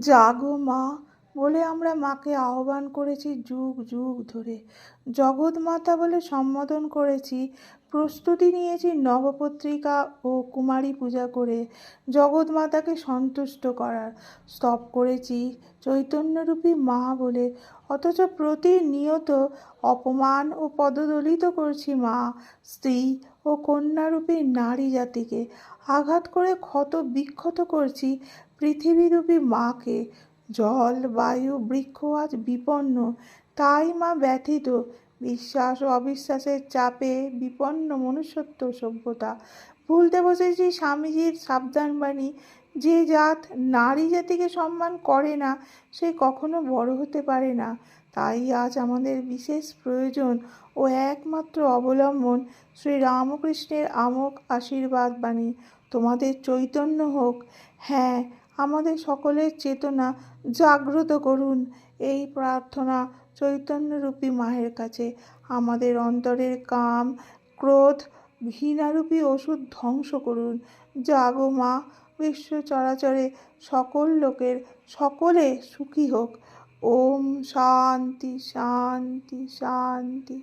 জাগো মা বলে আমরা মাকে আহ্বান করেছি যুগ যুগ ধরে। জগৎমাতা বলে সম্বোধন করেছি, প্রস্তুতি নিয়েছি নবপত্রিকা ও কুমারী পূজা করে জগৎমাতাকে সন্তুষ্ট করার। স্তব করেছি চৈতন্যরূপী মা বলে, অথচ প্রতিনিয়ত অপমান ও পদদলিত করছি মা, স্ত্রী ও কন্যারূপী নারী জাতিকে। আঘাত করে ক্ষত বিক্ষত করছি পৃথিবীরূপী মাকে। জল বায়ু বৃক্ষ আজ বিপন্ন, তাই মা ব্যথিত। বিশ্বাস ও অবিশ্বাসের চাপে বিপন্ন মনুষ্যত্ব সভ্যতা। ভুলতে বসেছি স্বামীজির সাবধান বাণী, যে জাত নারী জাতিকে সম্মান করে না সে কখনো বড় হতে পারে না। তাই আজ আমাদের বিশেষ প্রয়োজন ও একমাত্র অবলম্বন শ্রীরামকৃষ্ণের আমোঘ আশীর্বাদ বাণী। তোমাদের চৈতন্য হোক। হ্যাঁ, আমাদের সকলের চেতনা জাগ্রত করুন, এই প্রার্থনা চৈতন্যরূপী মায়ের কাছে। আমাদের অন্তরের কাম ক্রোধ ঘৃণারূপী ওষুধ ধ্বংস করুন। জাগো মা, বিশ্ব চরাচরে সকল লোকের সকলে সুখী হোক। ওম শান্তি শান্তি শান্তি।